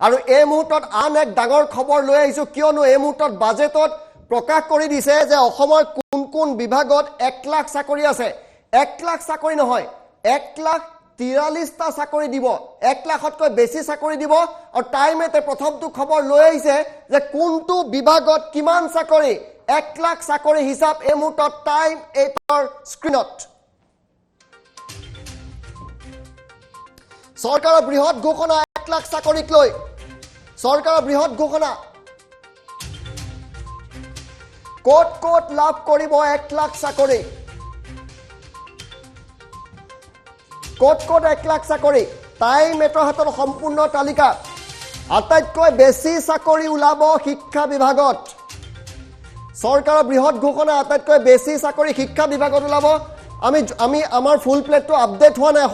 আৰু এই মুহূৰ্তত আন এক ডাঙৰ খবৰ লৈ আহিছো কিয়নো এই মুহূৰ্তত বাজেটত প্ৰকাশ কৰি দিছে যে অসমৰ কোন কোন বিভাগত 1 লাখ চাকৰি আছে 1 লাখ চাকৰি নহয় 1,43টা চাকৰি দিব 1 লাখতকৈ বেছি চাকৰি দিব আৰু টাইমতে প্ৰথমটো খবৰ লৈ আহিছে যে কোনটো বিভাগত কিমান চাকৰি 1 লাখ চাকৰি হিচাপ এই মুহূৰ্তত টাইম 8ৰ স্ক্ৰিনত চৰকাৰৰ বৃহৎ ঘোষণা 1 লাখ চাকৰিক লৈ চৰকাৰৰ বৃহৎ ঘোষণা কোট কোট লাভ কৰিব 1 লাখ চাকৰি কোট কোট 1 লাখ চাকৰি টাইম এটৰ হাতত সম্পূৰ্ণ তালিকা আটাইতকৈ বেছি চাকৰি ওলাব শিক্ষা বিভাগত চৰকাৰৰ বৃহৎ ঘোষণা আটাইতকৈ বেছি চাকৰি শিক্ষা বিভাগত ওলাব আমি আমাৰ ফুল প্লেটটো আপডেট হোৱা নাই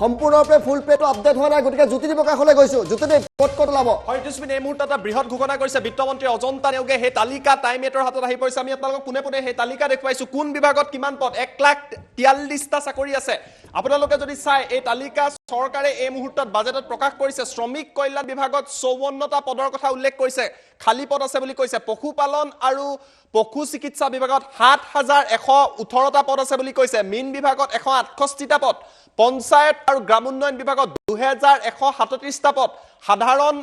সম্পূৰ্ণৰূপে ফুল প্লেটটো আপডেট হোৱা নাই গতিকে জ্যোতিদীপ প্ৰকাশলৈ গৈছো জ্যোতিদীপ কোট কোট ওলাব হয়তোস্মিন এই মুহূৰ্তত এটা বৃহৎ ঘোষণা কৰিছে বিত্তমন্ত্ৰী অজন্তা নেওগে সেই তালিকা টাইম এটৰ হাতত আহি পৰিছে আমি আপোনালোকক পুনে পুনে সেই তালিকা দেখুৱাইছো কোন বিভাগত কিমান পদ 1,43টা চাকৰি আছে আপোনালোকে যদি চাই এই তালিকা চৰকাৰে এই মুহূৰ্তত বাজেটত প্ৰকাশ কৰিছে শ্ৰমিক কল্যাণ বিভাগত 54টা পদৰ কথা উল্লেখ কৰিছে খালী পদ আছে বুলি কৈছে পশুপালন আৰু পশু চিকিৎসা বিভাগত 7,118টা পদ আছে বুলি কৈছে মীন বিভাগত 168টা পদ পঞ্চায়ত আৰু গ্ৰাম উন্নয়ন বিভাগত 2,137টা পদ সাধাৰণ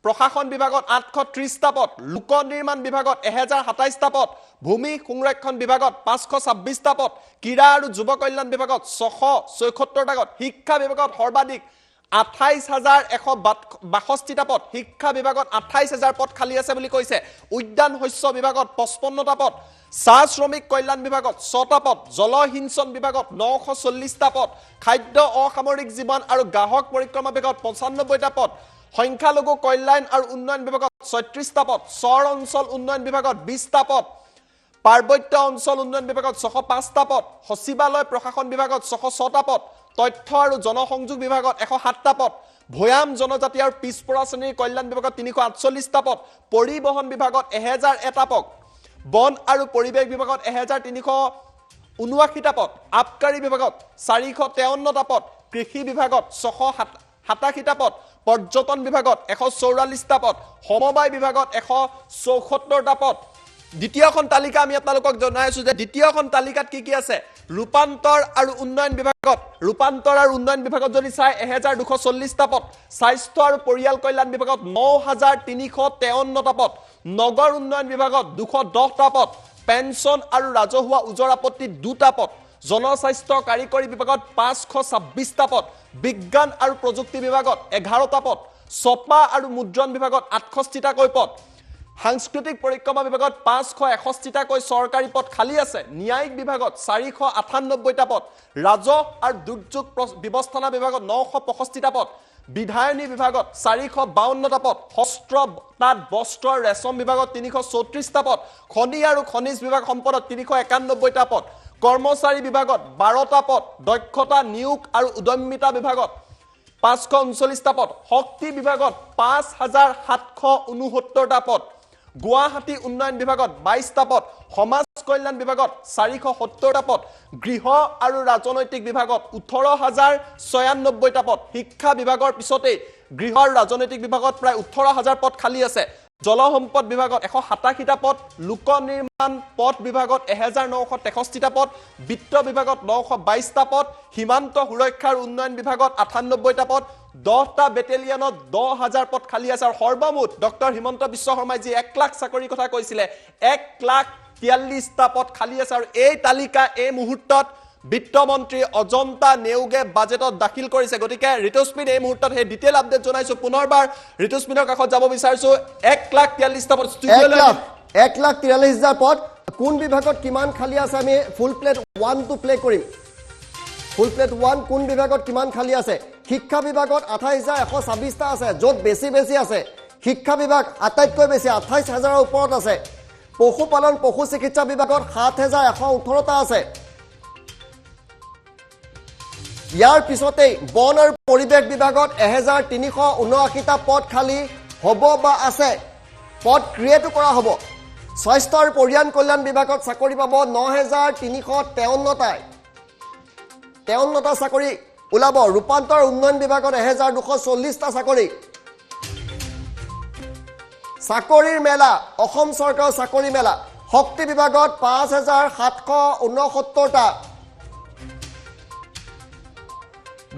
প্ৰশাসন বিভাগত 830টা পদ লোক নিৰ্মাণ বিভাগত 1,027টা পদ ভূমি সংৰক্ষণ বিভাগত 526টা পদ ক্ৰীড়া আৰু যুৱ কল্যাণ বিভাগত 676টা পদ শিক্ষা বিভাগত সৰ্বাধিক 28,162টা পদ শিক্ষা বিভাগত 28,000 পদ খালী আছে বুলি কৈছে উদ্যান শস্য বিভাগত 55টা পদ চাহ শ্ৰমিক কল্যাণ বিভাগত 6টা পদ জলসিঞ্চন বিভাগত 940টা পদ খাদ্য অসামৰিক জীৱন আৰু গ্ৰাহক পৰিক্ৰমা বিভাগত 95টা পদ সংখ্যালঘু কল্যাণ আৰু উন্নয়ন বিভাগত 36টা পদ চৰ অঞ্চল উন্নয়ন বিভাগত 20টা পদ পাৰ্বত্য অঞ্চল উন্নয়ন বিভাগত 605টা পদ সচিবালয় প্ৰশাসন বিভাগত 606টা পদ তথ্য আৰু জনসংযোগ বিভাগত 107টা পদ ভয়াম জনজাতি আৰু পিছপৰা শ্ৰেণীৰ কল্যাণ বিভাগত 348টা পদ পৰিবহন বিভাগত 1001টা পদ বন আৰু পৰিৱেশ বিভাগত 1,379টা পদ আবকাৰী বিভাগত 453টা পদ কৃষি বিভাগত 687টা পদ পৰ্যটন বিভাগত 144টা পদ সমবায় বিভাগত 174টা পদ দ্বিতীয়খন তালিকা আমি আপোনালোকক জনাইছো যে দ্বিতীয়খন তালিকাত কি আছে ৰূপান্তৰ আৰু উন্নয়ন বিভাগত যদি চাই 1,240টা পদ স্বাস্থ্য আৰু পৰিয়াল কল্যাণ বিভাগত 9,353টা পদ নগৰ উন্নয়ন বিভাগত 210টা পদ পেঞ্চন আৰু ৰাজহুৱা উজৰ আপত্তি 2টা পদ জনস্বাস্থ্য কাৰিকৰী বিভাগত 526টা পদ বিজ্ঞান আৰু প্ৰযুক্তি বিভাগত 11টা পদ ছপা আৰু মুদ্ৰণ বিভাগত 68টাকৈ পদ সাংস্কৃতিক পৰিক্ৰমা বিভাগত 561টাকৈ চৰকাৰী পদ খালী আছে ন্যায়িক বিভাগত 498টা পদ ৰাজহ আৰু দুৰ্যোগ ব্যৱস্থাপনা বিভাগত 965টা পদ বিধায়নী বিভাগত 452টা পদ হস্ত্ৰ তাঁত বস্ত্ৰ ৰেচম বিভাগত 334টা পদ খনি আৰু খনিজ বিভাগ সম্পদত 391টা পদ কৰ্মচাৰী বিভাগত 12টা পদ দক্ষতা নিয়োগ আৰু উদ্যমিতা বিভাগত 539টা পদ শক্তি বিভাগত 5,769টা পদ গুৱাহাটী উন্নয়ন বিভাগত 22টা পদ সমাজ কল্যাণ বিভাগত 470টা পদ গৃহ আৰু ৰাজনৈতিক বিভাগত 18,096টা পদ শিক্ষা বিভাগৰ পিছতে গৃহ আৰু ৰাজনৈতিক বিভাগত প্ৰায় 18,000 পদ খালী আছে জলসম্পদ বিভাগত 187টা পদ লোক নিৰ্মাণ পথ বিভাগত 1,963টা পদ বিত্ত বিভাগত 922টা পদ সীমান্ত সুৰক্ষা আৰু উন্নয়ন বিভাগত 98টা পদ 10টা বেটেলিয়নত 10,000 পদ খালী আছে আৰু সৰ্বমুঠ ডক্টৰ হিমন্ত বিশ্ব শৰ্মাই যি 1 লাখ চাকৰিৰ কথা কৈছিলে 1,43টা পদ খালী আছে আৰু এই তালিকা এই মুহূৰ্তত বিত্তমন্ত্ৰী অজন্তা নেওগে বাজেটত দাখিল কৰিছে গতিকে ঋতুস্মিন এই মুহূৰ্তত সেই ডিটেইল আপডেট জনাইছো পুনৰবাৰ ঋতুস্মিনৰ কাষত যাব বিচাৰিছো 1,43টা পদ 1,43,000 পদ কোন বিভাগত কিমান খালী আছে আমি ফুল প্লেট 1 টু প্লে কৰিম ফুল প্লেট 1 কোন বিভাগত কিমান খালী আছে শিক্ষা বিভাগত 28,126টা আছে য'ত বেছি আছে শিক্ষা বিভাগ আটাইতকৈ বেছি 28,000ৰ ওপৰত আছে পশুপালন পশু চিকিৎসা বিভাগত 7,118টা আছে ইয়াৰ পিছতে বন আৰু পৰিৱেশ বিভাগত 1,379টা পদ খালী হ'ব বা আছে পদ ক্ৰিয়েট কৰা হ'ব স্বাস্থ্য আৰু পৰিয়াল কল্যাণ বিভাগত চাকৰি পাব 9,353টা চাকৰি ওলাব ৰূপান্তৰ উন্নয়ন বিভাগত 1240টা চাকৰি চাকৰিৰ মেলা অসম চৰকাৰৰ চাকৰি মেলা শক্তি বিভাগত 5769টা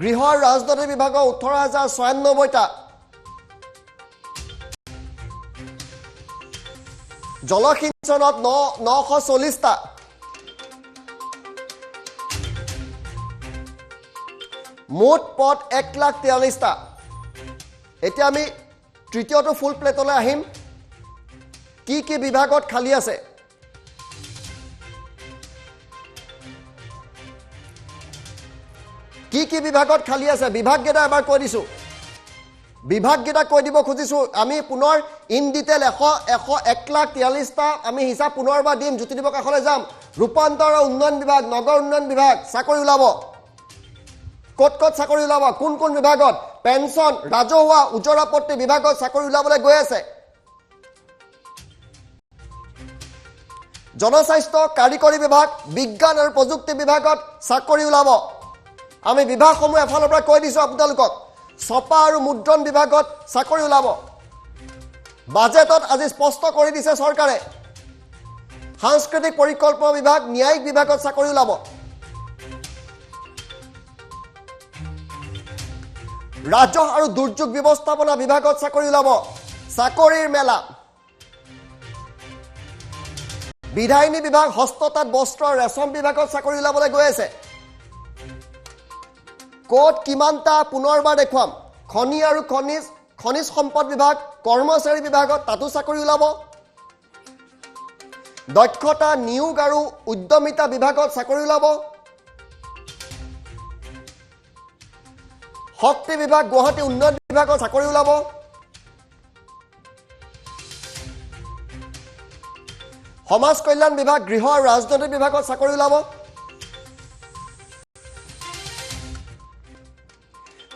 গৃহ আৰু ৰাজধানী বিভাগৰ 18096টা জলসিঞ্চনত 940টা মুঠ পদ 1,43টা এতিয়া আমি তৃতীয়টো ফুল প্লেটলৈ আহিম কি বিভাগত খালী আছে কি বিভাগত খালী আছে বিভাগকেইটা এবাৰ কৈ দিছোঁ বিভাগকেইটা কৈ দিব খুজিছোঁ আমি পুনৰ ইন ডিটেইল 1,43টা আমি হিচাপ পুনৰবাৰ দিম জ্যোতিদীপৰ কাষলৈ যাম ৰূপান্তৰ আৰু উন্নয়ন বিভাগ নগৰ উন্নয়ন বিভাগ চাকৰি ওলাব ক'ত চাকৰি ওলাব কোন বিভাগত পেঞ্চন ৰাজহুৱা উজৰাপত্তি বিভাগত চাকৰি ওলাবলৈ গৈ আছে জনস্বাস্থ্য কাৰিকৰী বিভাগ বিজ্ঞান আৰু প্ৰযুক্তি বিভাগত চাকৰি ওলাব আমি বিভাগসমূহ এফালৰ পৰা কৈ দিছোঁ আপোনালোকক ছপা আৰু মুদ্ৰণ বিভাগত চাকৰি ওলাব বাজেটত আজি স্পষ্ট কৰি দিছে চৰকাৰে সাংস্কৃতিক পৰিকল্পনা বিভাগ ন্যায়িক বিভাগত চাকৰি ওলাব ৰাজহ আৰু দুৰ্যোগ ব্যৱস্থাপনা বিভাগত চাকৰি ওলাব চাকৰিৰ মেলা বিধায়িনী বিভাগ হস্ততাঁত বস্ত্ৰ ৰেচম বিভাগত চাকৰি ওলাবলৈ গৈ আছে ক'ত কিমানটা পুনৰবাৰ দেখুৱাম খনি আৰু খনিজ সম্পদ বিভাগ কৰ্মচাৰী বিভাগত তাতো চাকৰি ওলাব দক্ষতা নিয়োগ আৰু উদ্যমিতা বিভাগত চাকৰি ওলাব শক্তি বিভাগ গুৱাহাটী উন্নয়ন বিভাগত চাকৰি ওলাব সমাজ কল্যাণ বিভাগ গৃহ আৰু ৰাজনৈতিক বিভাগত চাকৰি ওলাব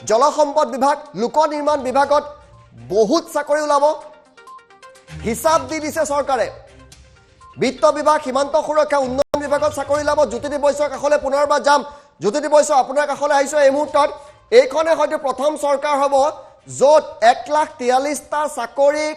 জলসম্পদ বিভাগ লোক নিৰ্মাণ বিভাগত বহুত চাকৰি ওলাব হিচাপ দি দিছে চৰকাৰে বিত্ত বিভাগ সীমান্ত সুৰক্ষা উন্নয়ন বিভাগত চাকৰি ওলাব জ্যোতিদীপ বৈশ্যৰ কাষলৈ পুনৰবাৰ যাম জ্যোতিদীপ বৈশ্য আপোনাৰ কাষলৈ আহিছোঁ এই মুহূৰ্তত এইখনে হয়তো প্ৰথম চৰকাৰ হ'ব য'ত 1,43টা চাকৰি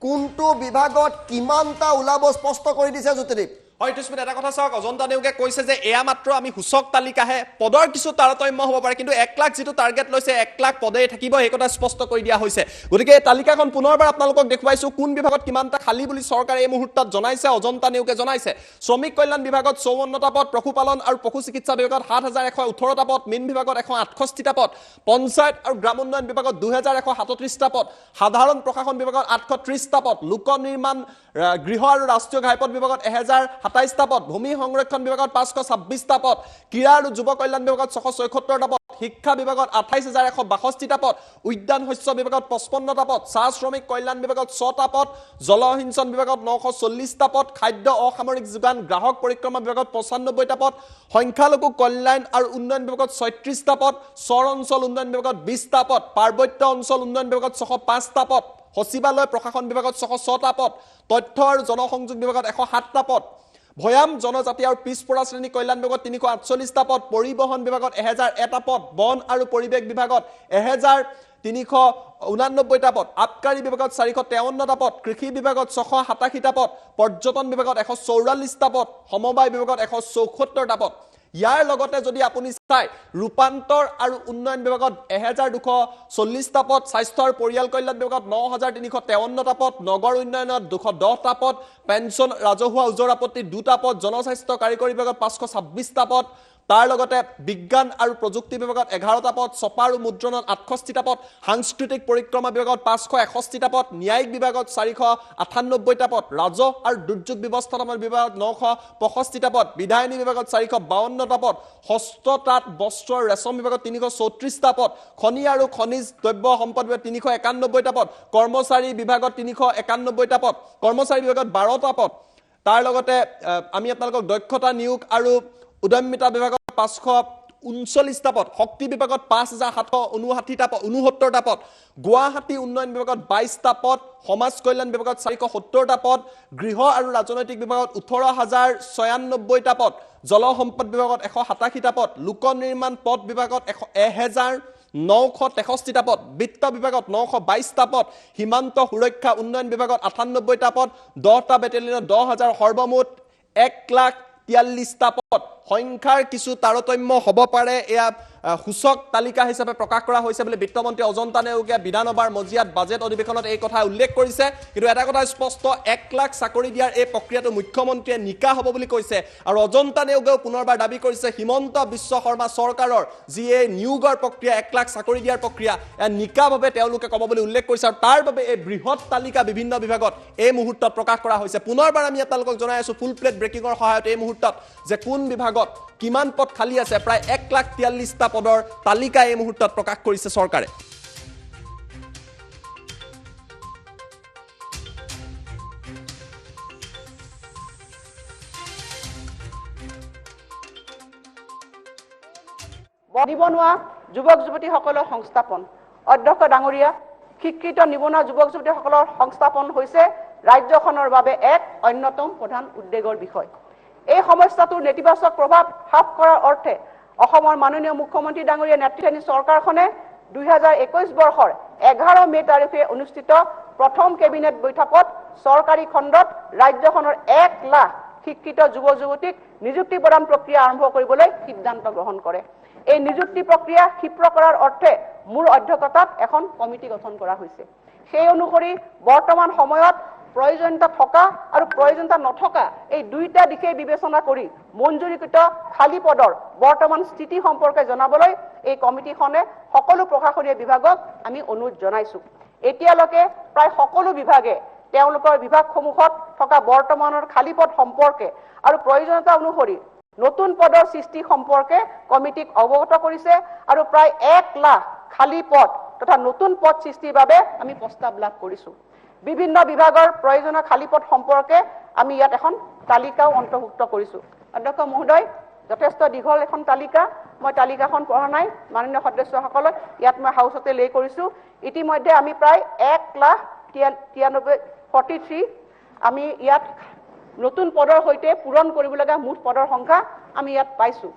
কোনটো বিভাগত কিমানটা ওলাব স্পষ্ট কৰি দিছে জ্যোতিদীপ হয় তুস্মিত এটা কথা চাওক অজন্তা নেওগে কৈছে যে এয়া মাত্ৰ আমি সূচক তালিকাহে পদৰ কিছু তাৰতম্য হ'ব পাৰে কিন্তু 1 লাখ যেটো টাৰ্গেট লৈছে 1 লাখ পদে থাকিব এই কথা স্পষ্ট কৰি দিয়া হৈছে গতিকে এই তালিকাখন পুনৰবাৰ আপোনালোকক দেখুৱাইছো কোন বিভাগত কিমানটা খালী বুলি চৰকাৰে এই মুহূৰ্তত জনাইছে অজন্তা নেওগে জনাইছে শ্ৰমিক কল্যাণ বিভাগত 54টা পদ পশুপালন আৰু পশু চিকিৎসা বিভাগত 7,118টা পদ মীন বিভাগত 168টা পদ পঞ্চায়ত আৰু গ্ৰাম উন্নয়ন বিভাগত 2,137টা পদ সাধাৰণ প্ৰশাসন বিভাগত 830টা পদ লোক নিৰ্মাণ গৃহ আৰু ৰাষ্ট্ৰীয় ঘাইপথ বিভাগত 1,027টা পদ ভূমি সংৰক্ষণ বিভাগত 526টা পদ ক্ৰীড়া আৰু যুৱ কল্যাণ বিভাগত 674টা পদ শিক্ষা বিভাগত 28,162টা পদ উদ্যান শস্য বিভাগত 55টা পদ চাহ শ্ৰমিক কল্যাণ বিভাগত 6টা পদ জলসিঞ্চন বিভাগত 940টা পদ খাদ্য অসামৰিক যোগান গ্ৰাহক পৰিক্ৰমা বিভাগত 95টা পদ সংখ্যালঘু কল্যাণ আৰু উন্নয়ন বিভাগত 36টা পদ চৰ অঞ্চল উন্নয়ন বিভাগত 20টা পদ পাৰ্বত্য অঞ্চল উন্নয়ন বিভাগত 605টা পদ সচিবালয় প্ৰশাসন বিভাগত 606টা পদ তথ্য আৰু জনসংযোগ বিভাগত 107টা পদ ভয়াম জনজাতি আৰু পিছপৰা শ্ৰেণী কল্যাণ বিভাগত 348টা পদ পৰিবহন বিভাগত 1001টা পদ বন আৰু পৰিৱেশ বিভাগত 1,389টা পদ আবকাৰী বিভাগত 453টা পদ কৃষি বিভাগত 687টা পদ পৰ্যটন বিভাগত 144টা পদ সমবায় বিভাগত 174টা পদ ইয়াৰ লগতে যদি আপুনি চাই ৰূপান্তৰ আৰু উন্নয়ন বিভাগত 1,240টা পদ স্বাস্থ্য আৰু পৰিয়াল কল্যাণ বিভাগত 9,353টা পদ নগৰ উন্নয়নত 210টা পদ পেঞ্চন ৰাজহুৱা উজৰাপত্তি 2টা পদ জনস্বাস্থ্য কাৰিকৰী বিভাগত 526টা পদ তাৰ লগতে বিজ্ঞান আৰু প্ৰযুক্তি বিভাগত 11টা পদ ছপা আৰু মুদ্ৰণত 68টা পদ সাংস্কৃতিক পৰিক্ৰমা বিভাগত 561টা পদ ন্যায়িক বিভাগত 498টা পদ ৰাজহ আৰু দুৰ্যোগ ব্যৱস্থাপনা বিভাগত 965টা পদ বিধায়িনী বিভাগত 452টা পদ হস্ততাঁত বস্ত্ৰ ৰেচম বিভাগত 334টা পদ খনি আৰু খনিজ দ্ৰব্য সম্পদ বিভাগত 391টা পদ কৰ্মচাৰী বিভাগত 391টা পদ কৰ্মচাৰী বিভাগত 12টা পদ তাৰ লগতে আমি আপোনালোকক দক্ষতা নিয়োগ আৰু উদ্যমিতা বিভাগত 39টা পদ, শক্তি বিভাগত 5759টা পদ 69টা পদ, গুৱাহাটী উন্নয়ন বিভাগত 22টা পদ, সমাজ কল্যাণ বিভাগত 470টা পদ, গৃহ আৰু ৰাজনৈতিক বিভাগত 18096টা পদ, জল সম্পদ বিভাগত 187টা পদ, লোক নিৰ্মাণ পদ বিভাগত 1963টা পদ, বিত্ত বিভাগত 922টা পদ, সীমান্ত সুৰক্ষা উন্নয়ন বিভাগত 98টা পদ, 10টা বেটেলিয়নত 10000, সৰ্বমুঠ 1,43টা পদ। সংখ্যাৰ কিছু তাৰতম্য হ'ব পাৰে, এয়া সূচক তালিকা হিচাপে প্ৰকাশ কৰা হৈছে বুলি বিত্তমন্ত্ৰী অজন্তা নেওগে বিধানসভাৰ মজিয়াত বাজেট অধিৱেশনত এই কথা উল্লেখ কৰিছে। কিন্তু এটা কথা স্পষ্ট, 1 লাখ চাকৰি দিয়াৰ এই প্ৰক্ৰিয়াটো মুখ্যমন্ত্ৰীয়ে নিকা হ'ব বুলি কৈছে। আৰু অজন্তা নেওগেও পুনৰবাৰ দাবী কৰিছে হিমন্ত বিশ্ব শৰ্মা চৰকাৰৰ যি এই নিয়োগৰ প্ৰক্ৰিয়া, 1 লাখ চাকৰি দিয়াৰ প্ৰক্ৰিয়া, এয়া নিকাভাৱে তেওঁলোকে ক'ব বুলি উল্লেখ কৰিছে। আৰু তাৰ বাবে এই বৃহৎ তালিকা বিভিন্ন বিভাগত এই মুহূৰ্তত প্ৰকাশ কৰা হৈছে। পুনৰবাৰ আমি আপোনালোকক জনাই আছো ফুল প্লেট ব্ৰেকিঙৰ সহায়ত এই মুহূৰ্তত যে কোন বিভাগত কিমান পদ খালী আছে। প্ৰায় 1,43টা পদৰ তালিকা এই মুহূৰ্তত প্ৰকাশ কৰিছে চৰকাৰে। নিবনুৱা যুৱক যুৱতীসকলৰ সংস্থাপন। অধ্যক্ষ ডাঙৰীয়া, শিক্ষিত নিবনুৱা যুৱক যুৱতীসকলৰ সংস্থাপন হৈছে ৰাজ্যখনৰ বাবে এক অন্যতম প্ৰধান উদ্বেগৰ বিষয়। এই সমস্যাটোৰ নেতিবাচক প্ৰভাৱ হ্ৰাস কৰাৰ অৰ্থে অসমৰ মাননীয় মুখ্যমন্ত্ৰী ডাঙৰীয়া নেতৃত্বাধীন চৰকাৰখনে 2021 বৰ্ষৰ 11 মে তাৰিখে অনুষ্ঠিত প্ৰথম কেবিনেট বৈঠকত চৰকাৰী খণ্ডত ৰাজ্যখনৰ 1 লাখ শিক্ষিত যুৱক যুৱতীক নিযুক্তি প্ৰদান প্ৰক্ৰিয়া আৰম্ভ কৰিবলৈ সিদ্ধান্ত গ্ৰহণ কৰে। এই নিযুক্তি প্ৰক্ৰিয়া ক্ষীপ্ৰ কৰাৰ অৰ্থে মোৰ অধ্যক্ষতাত এখন কমিটি গঠন কৰা হৈছে। সেই অনুসৰি বৰ্তমান সময়ত প্ৰয়োজনীয়তা থকা আৰু প্ৰয়োজনীয়তা নথকা এই দুইটা দিশে বিবেচনা কৰি মঞ্জুৰীকৃত খালী পদৰ বৰ্তমান স্থিতি সম্পৰ্কে জনাবলৈ এই কমিটিখনে সকলো প্ৰশাসনীয় বিভাগক আমি অনুৰোধ জনাইছো। এতিয়ালৈকে প্ৰায় সকলো বিভাগে তেওঁলোকৰ বিভাগসমূহত থকা বৰ্তমানৰ খালী পদ সম্পৰ্কে আৰু প্ৰয়োজনীয়তা অনুসৰি নতুন পদৰ সৃষ্টি সম্পৰ্কে কমিটিক অৱগত কৰিছে আৰু প্ৰায় 1 লাখ খালী পদ তথা নতুন পদ সৃষ্টিৰ বাবে আমি প্ৰস্তাৱ লাভ কৰিছো। বিভিন্ন বিভাগৰ প্ৰয়োজনীয় খালী পদ সম্পৰ্কে আমি ইয়াত এখন তালিকাও অন্তৰ্ভুক্ত কৰিছো। অধ্যক্ষ মহোদয়, যথেষ্ট দীঘল এখন তালিকা, মই তালিকাখন পঢ়া নাই, মাননীয় সদস্যসকলক ইয়াত মই হাউচতে লে কৰিছো। ইতিমধ্যে আমি প্ৰায় 1,93,43 আমি ইয়াত নতুন পদৰ সৈতে পূৰণ কৰিবলগা মুঠ পদৰ সংখ্যা আমি ইয়াত পাইছো।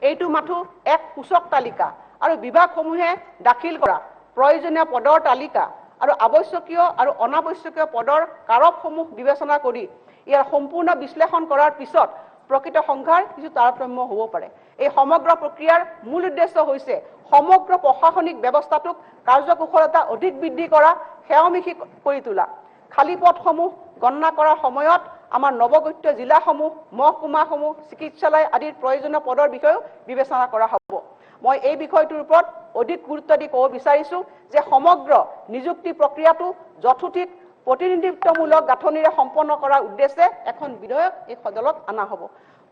এইটো মাথো এক সূচক তালিকা আৰু বিভাগসমূহে দাখিল কৰা প্ৰয়োজনীয় পদৰ তালিকা আৰু আৱশ্যকীয় আৰু অনাৱশ্যকীয় পদৰ কাৰকসমূহ বিবেচনা কৰি ইয়াৰ সম্পূৰ্ণ বিশ্লেষণ কৰাৰ পিছত প্ৰকৃত সংখ্যাৰ কিছু তাৰতম্য হ'ব পাৰে। এই সমগ্ৰ প্ৰক্ৰিয়াৰ মূল উদ্দেশ্য হৈছে সমগ্ৰ প্ৰশাসনিক ব্যৱস্থাটোক কাৰ্যকুশলতা অধিক বৃদ্ধি কৰা, সেৱামুখী কৰি তোলা। খালী পদসমূহ গণনা কৰাৰ সময়ত আমাৰ নৱগঠিত জিলাসমূহ, মহকুমাসমূহ, চিকিৎসালয় আদিৰ প্ৰয়োজনীয় পদৰ বিষয়েও বিবেচনা কৰা হ'ব। মই এই বিষয়টোৰ ওপৰত অধিক গুৰুত্ব দি ক'ব বিচাৰিছো যে সমগ্ৰ নিযুক্তি প্ৰক্ৰিয়াটো যথোচিত প্ৰতিনিধিত্বমূলক গাঁথনিৰে সম্পন্ন কৰাৰ উদ্দেশ্যে এখন বিধেয়ক এই সদনত অনা হ'ব।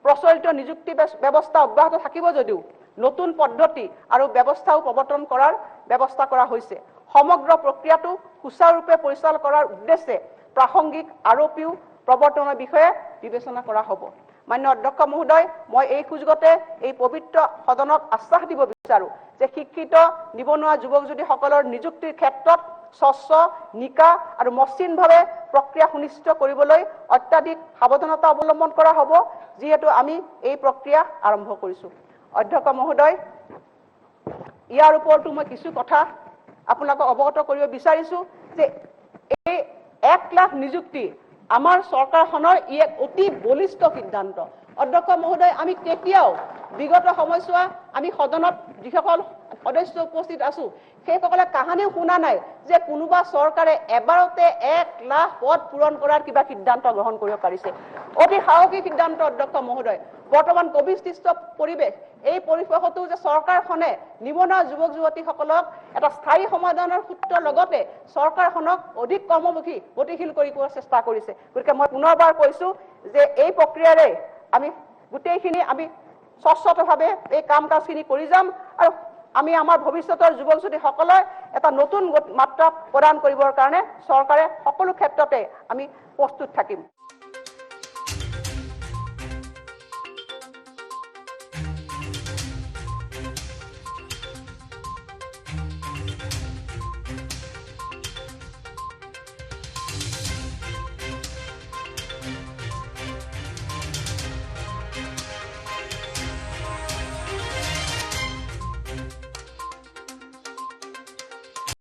প্ৰচলিত নিযুক্তি ব্যৱস্থা অব্যাহত থাকিব যদিও নতুন পদ্ধতি আৰু ব্যৱস্থাও প্ৰৱৰ্তন কৰাৰ ব্যৱস্থা কৰা হৈছে। সমগ্ৰ প্ৰক্ৰিয়াটো সুচাৰুৰূপে পৰিচালনা কৰাৰ উদ্দেশ্যে প্ৰাসংগিক আৰোপীও প্ৰৱৰ্তনৰ বিষয়ে বিবেচনা কৰা হ'ব। মাননীয় অধ্যক্ষ মহোদয়, মই এই সুযোগতে এই পবিত্ৰ সদনক আশ্বাস দিব বিচাৰো যে শিক্ষিত নিবনুৱা যুৱক যুৱতীসকলৰ নিযুক্তিৰ ক্ষেত্ৰত স্বচ্ছ, নিকা আৰু মসৃণভাৱে প্ৰক্ৰিয়া সুনিশ্চিত কৰিবলৈ অত্যাধিক সাৱধানতা অৱলম্বন কৰা হ'ব, যিহেতু আমি এই প্ৰক্ৰিয়া আৰম্ভ কৰিছো। অধ্যক্ষ মহোদয়, ইয়াৰ ওপৰতো মই কিছু কথা আপোনালোকক অৱগত কৰিব বিচাৰিছো যে এই 1 লাখ নিযুক্তি আমাৰ চৰকাৰখনৰ ই এক অতি বলিষ্ঠ সিদ্ধান্ত। অধ্যক্ষ মহোদয়, আমি কেতিয়াও বিগত সময়ছোৱা আমি সদনত যিসকল সদস্য উপস্থিত আছো সেইসকলে কাহানিও শুনা নাই যে কোনোবা চৰকাৰে এবাৰতে 1 লাখ পদ পূৰণ কৰাৰ কিবা সিদ্ধান্ত গ্ৰহণ কৰিব পাৰিছে। অতি সাহসী সিদ্ধান্ত অধ্যক্ষ মহোদয়। বৰ্তমান কোভিড-সৃষ্ট পৰিৱেশ, এই পৰিৱেশতো যে চৰকাৰখনে নিবনুৱা যুৱক যুৱতীসকলক এটা স্থায়ী সমাধানৰ সূত্ৰৰ লগতে চৰকাৰখনক অধিক কৰ্মমুখী গতিশীল কৰিবলৈ চেষ্টা কৰিছে। গতিকে মই পুনৰবাৰ কৈছো যে এই প্ৰক্ৰিয়াৰে আমি গোটেইখিনি আমি স্বচ্ছতাভাৱে এই কাম কাজখিনি কৰি যাম আৰু আমি আমাৰ ভৱিষ্যতৰ যুৱক যুৱতীসকলক এটা নতুন মাত্ৰা প্ৰদান কৰিবৰ কাৰণে চৰকাৰে সকলো ক্ষেত্ৰতে আমি প্ৰস্তুত থাকিম।